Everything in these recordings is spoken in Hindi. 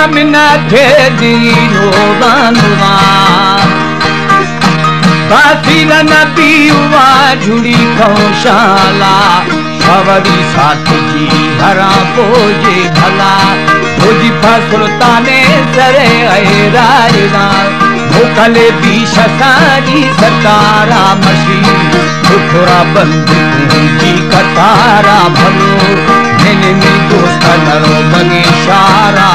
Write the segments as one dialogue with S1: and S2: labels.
S1: मिना थे दीनो बानुआ बातिल नबी हुआ झुड़ी कौशाला सवरी साथी जी हरा बोझे भला भोजी फसुल्ताने सरे राजना भूखले बीश सारी सतारा मशी थोड़ा बंद की कतारा भलो मैंने में दोस्त नरो बगे शारा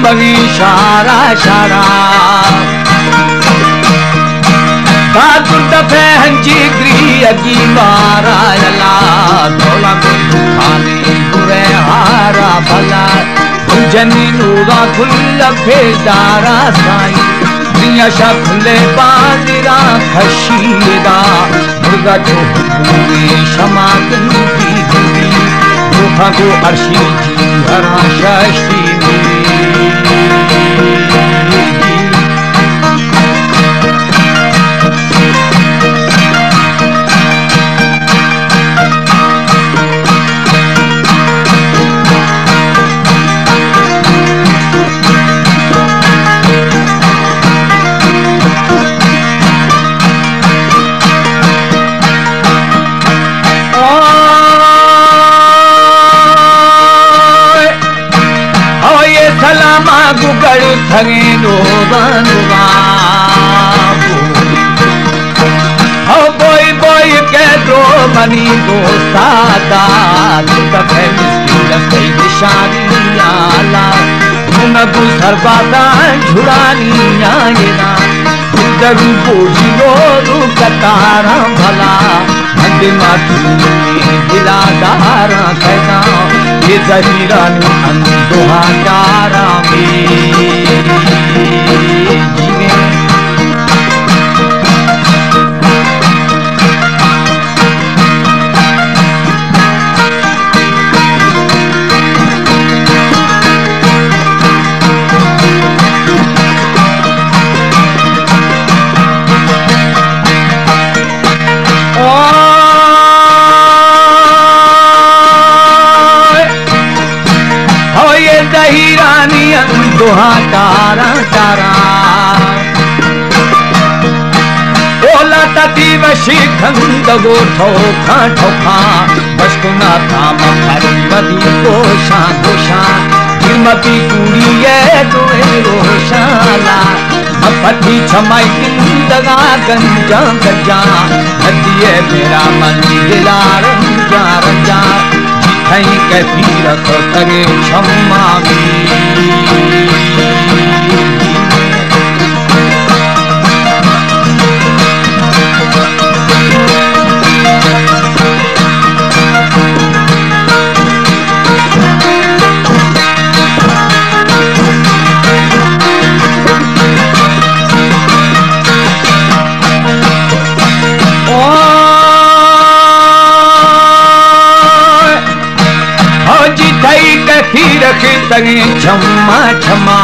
S1: बगी शारा शारा बहादुर दफे हंजी ग्री अगी मारा यला धोला को खाने बुरे हारा भला जनी नूरा खुल फेदारा साई दिया शा खुले बाजरा खशीदा मुर्गा जो पूरे शमा की गुरी दुखा को अर्शी जी हरा शशि गुगड़ थगे नो बनुआ हो बोई बोई के दो मनी दोस्तादा तफे मिस्किन कई निशानी आला न तू सरबादा झुरानी आयना दरू बोझी रो कतारा भला हंदिमा तुनी दिलादारा कहना ये जहीरानी अंदोहा चारा दोहा तारा तारा ओला तती वशी खंद गो ठोखा ठोखा बसकुना थाम खरी बदी गोशा गोशा हिम्मती कुड़ी ये दोए रोशाला अपती छमाई किंदगा गंजा गंजा हदिये मेरा मन दिला रंजा रंजा जिथई के पीर को तगे क्षमा तगे क्षमा क्षमा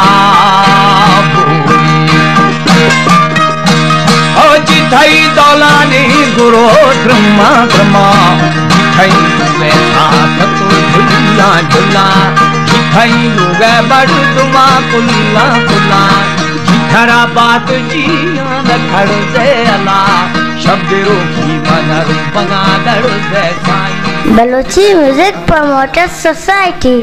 S1: हो जिथई दौलानी गुरो ब्रह्मा ब्रह्मा जिथई वैसा तो झुला झुला जिथई लोग बड़ तुमा कुल्ला कुल्ला जिथरा बात जिया खड़ से अला शब्द रोकी मनर बगादड़ से Sai
S2: Balochi music promoters society.